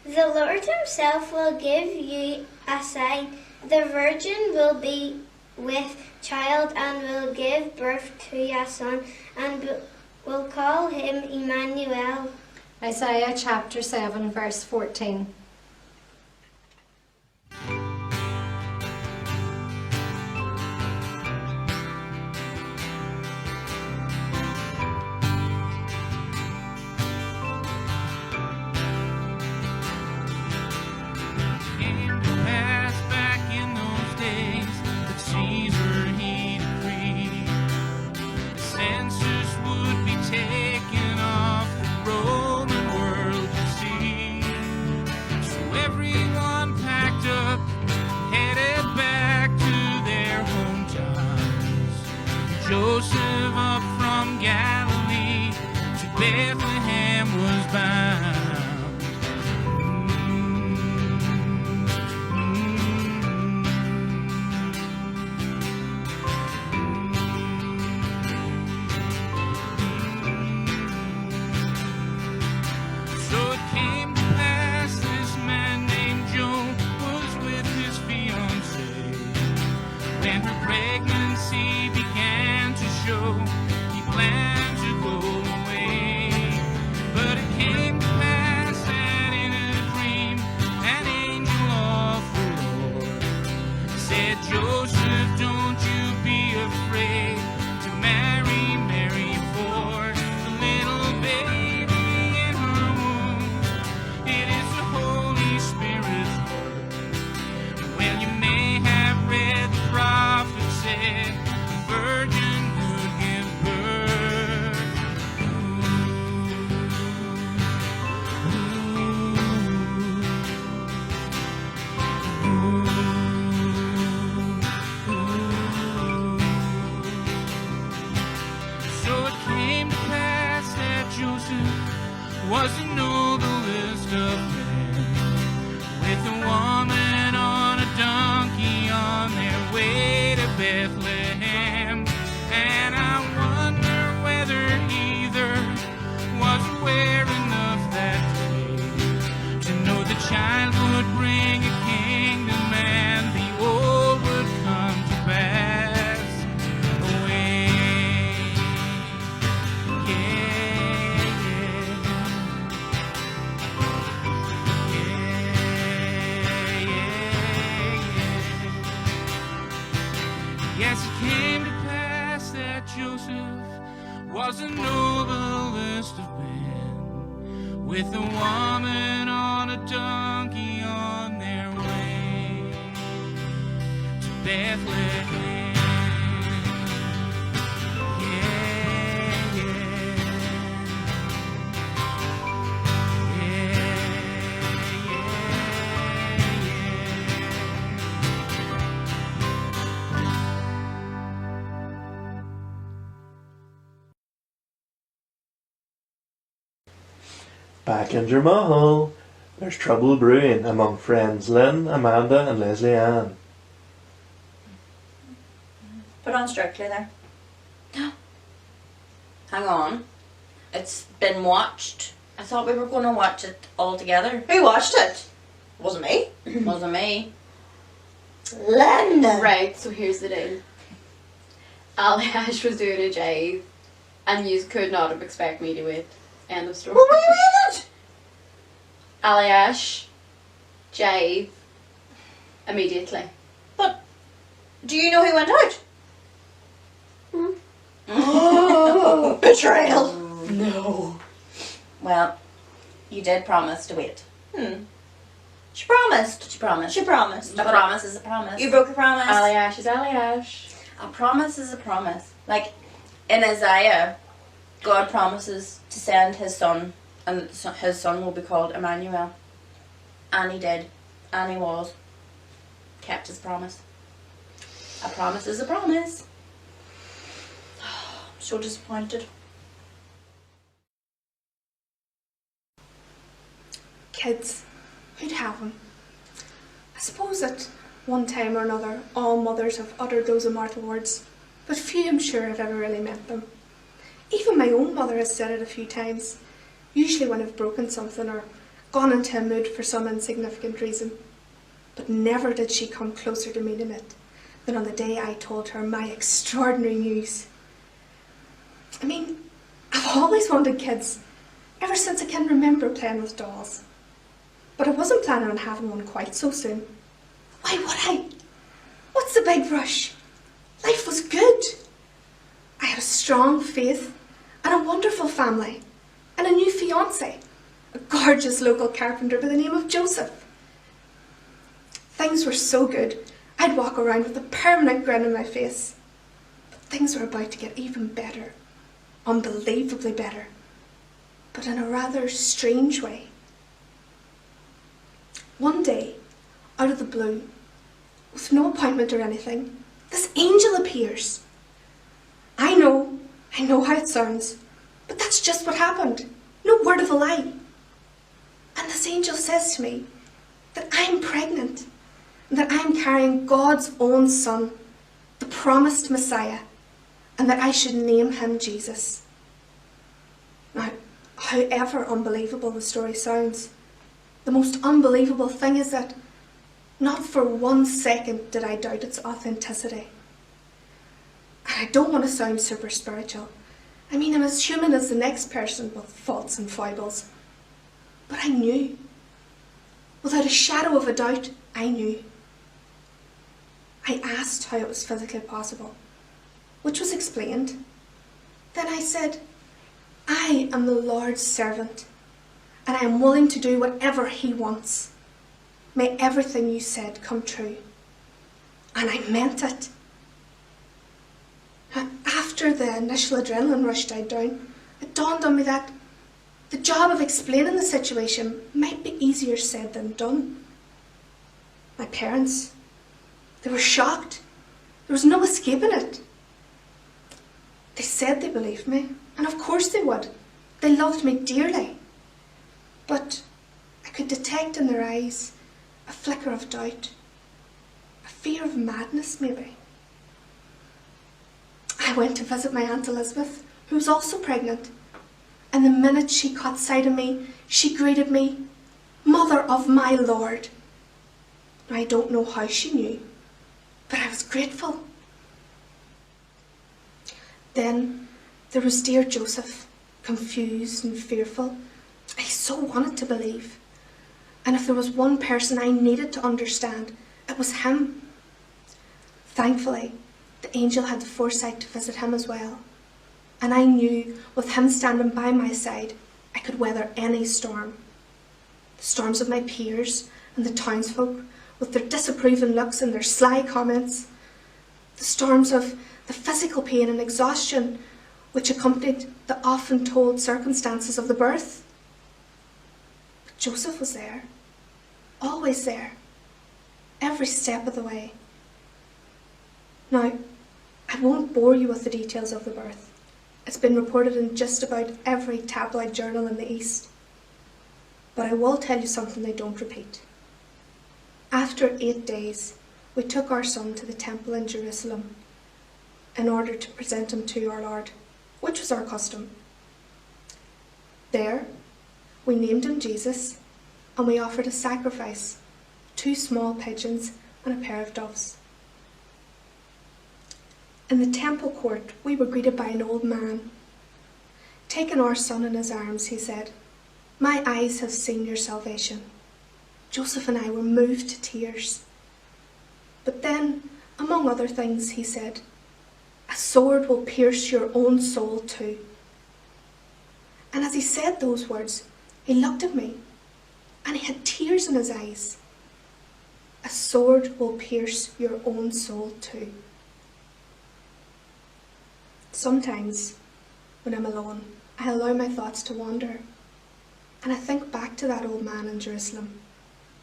The Lord himself will give you a sign. The virgin will be with child and will give birth to a son and will call him Emmanuel. Isaiah chapter 7 verse 14. Joseph up from Galilee to Bethlehem was bound. So it came to pass this man named Joe was with his fiancé. When her pregnancy began to show, he planned to go away. But it came to pass that in a dream, an angel of the Lord said, Joseph, don't you be afraid to marry Mary, for the little baby in her womb, it is the Holy Spirit's work. Well, you may have read the prophet said, virgin would give birth. So it came to pass that Joseph was the noblest of men, with a woman on a donkey on their way to Bethlehem. And I wonder whether either was aware enough that day to know the child would bring a kingdom and the old would come to pass away. Yes, it came to pass that Joseph was the noblest of men, with a woman on a donkey on their way to Bethlehem. Back in Jermahal, there's trouble brewing among friends Lynn, Amanda and Leslie Ann. Put on Strictly there. Hang on. It's been watched. I thought we were going to watch it all together. Who watched it? Wasn't me. Wasn't me. Linda. Right, so here's the deal. Ali Ash was doing a jive and you could not have expected me to wait. End of story. What were you in it? Ali Ash, jive, immediately. But do you know who went out? Oh, betrayal. No. Well, you did promise to wait. She promised. She promised. She promised. A promise is a promise. You broke a promise. Ali Ash is Ali Ash. A promise is a promise. Like in Isaiah, God promises to send his son, and his son will be called Emmanuel. And he did. And he was. Kept his promise. A promise is a promise. I'm so disappointed. Kids, who'd have them? I suppose that one time or another all mothers have uttered those immortal words, but few I'm sure have ever really meant them. Even my own mother has said it a few times, usually when I've broken something or gone into a mood for some insignificant reason. But never did she come closer to meeting it than on the day I told her my extraordinary news. I mean, I've always wanted kids, ever since I can remember playing with dolls. But I wasn't planning on having one quite so soon. Why would I? What's the big rush? Life was good. I had a strong faith and a wonderful family and a new fiancé, a gorgeous local carpenter by the name of Joseph. Things were so good, I'd walk around with a permanent grin on my face. But things were about to get even better, unbelievably better, but in a rather strange way. One day, out of the blue, with no appointment or anything, this angel appears. I know how it sounds, but that's just what happened. No word of a lie. And this angel says to me that I'm pregnant, and that I'm carrying God's own son, the promised Messiah, and that I should name him Jesus. Now, however unbelievable the story sounds, the most unbelievable thing is that not for 1 second did I doubt its authenticity. And I don't want to sound super spiritual. I mean, I'm as human as the next person with faults and foibles. But I knew. Without a shadow of a doubt, I knew. I asked how it was physically possible, which was explained. Then I said, I am the Lord's servant, and I am willing to do whatever he wants. May everything you said come true. And I meant it. After the initial adrenaline rush died down, it dawned on me that the job of explaining the situation might be easier said than done. My parents, they were shocked. There was no escaping it. They said they believed me, and of course they would. They loved me dearly. But I could detect in their eyes a flicker of doubt, a fear of madness maybe. I went to visit my Aunt Elizabeth, who was also pregnant, and the minute she caught sight of me, she greeted me, Mother of my Lord. I don't know how she knew, but I was grateful. Then there was dear Joseph, confused and fearful. I so wanted to believe. And if there was one person I needed to understand, it was him. Thankfully, the angel had the foresight to visit him as well. And I knew with him standing by my side, I could weather any storm. The storms of my peers and the townsfolk, with their disapproving looks and their sly comments. The storms of the physical pain and exhaustion which accompanied the often told circumstances of the birth. But Joseph was there, always there, every step of the way. Now, I won't bore you with the details of the birth. It's been reported in just about every tabloid journal in the East. But I will tell you something they don't repeat. After 8 days, we took our son to the temple in Jerusalem in order to present him to our Lord, which was our custom. There, we named him Jesus, and we offered a sacrifice, 2 small pigeons and a pair of doves. In the temple court, we were greeted by an old man. Taking our son in his arms, he said, My eyes have seen your salvation. Joseph and I were moved to tears. But then, among other things, he said, A sword will pierce your own soul too. And as he said those words, he looked at me, and he had tears in his eyes. A sword will pierce your own soul too. Sometimes, when I'm alone, I allow my thoughts to wander, and I think back to that old man in Jerusalem,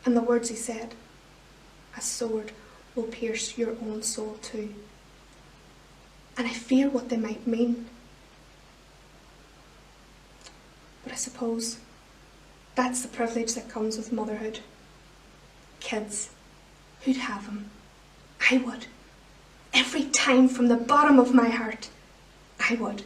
and the words he said, A sword will pierce your own soul too. And I fear what they might mean. But I suppose that's the privilege that comes with motherhood. Kids, who'd have them? I would. Every time from the bottom of my heart, I would.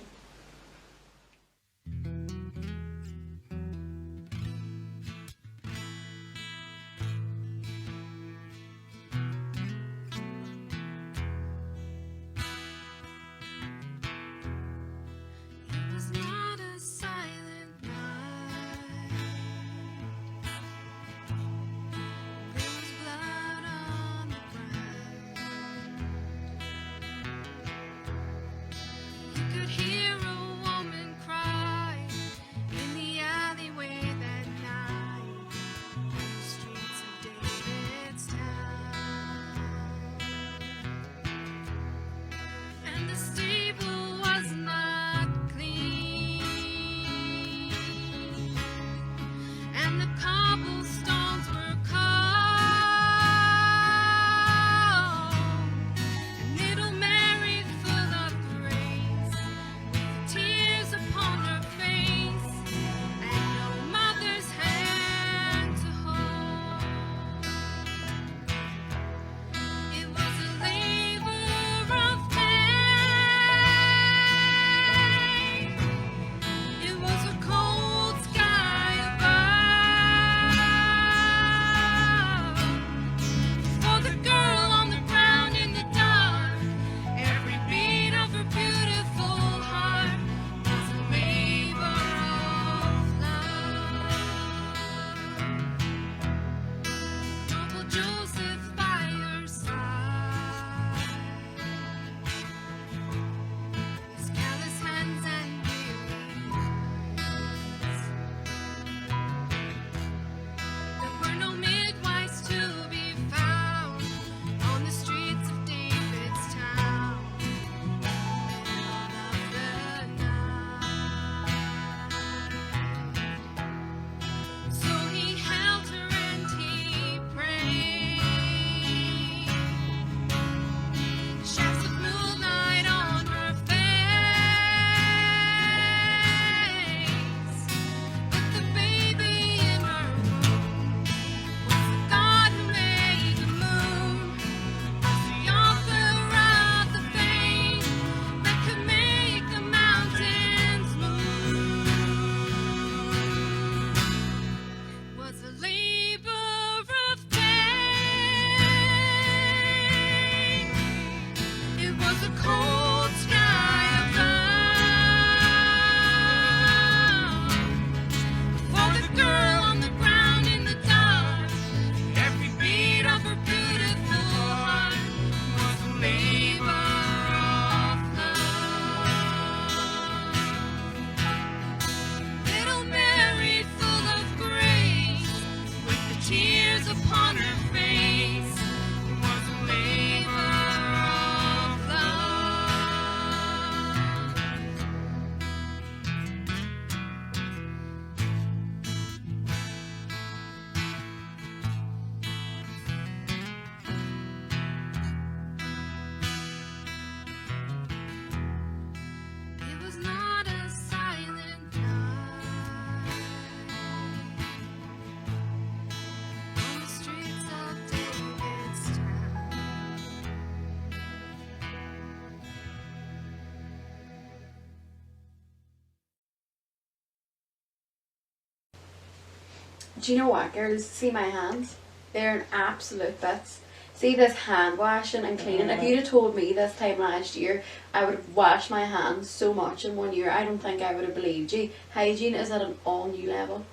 Do you know what, girls? See my hands? They're in absolute bits. See this hand washing and cleaning. If you'd have told me this time last year I would have washed my hands so much in 1 year, I don't think I would have believed you. Hygiene is at an all new level.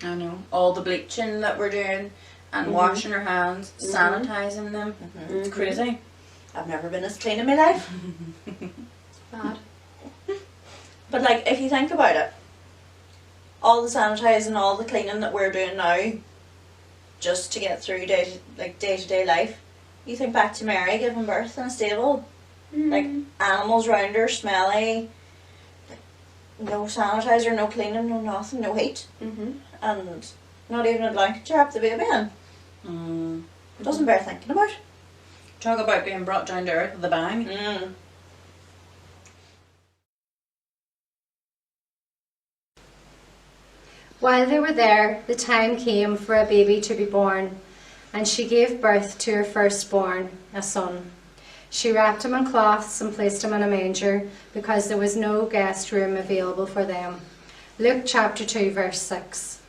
I know. All the bleaching that we're doing and washing our hands, sanitising them. It's crazy. I've never been as clean in my life. Mad. But like, if you think about it, all the sanitising, all the cleaning that we're doing now, just to get through day-to-day life. You think back to Mary giving birth in a stable, like animals round her, smelly, no sanitizer, no cleaning, no nothing, no heat, and not even a blanket to wrap the baby in. Doesn't bear thinking about. Talk about being brought down to earth with a bang. While they were there, the time came for a baby to be born, and she gave birth to her firstborn, a son. She wrapped him in cloths and placed him in a manger, because there was no guest room available for them. Luke chapter 2 verse 6.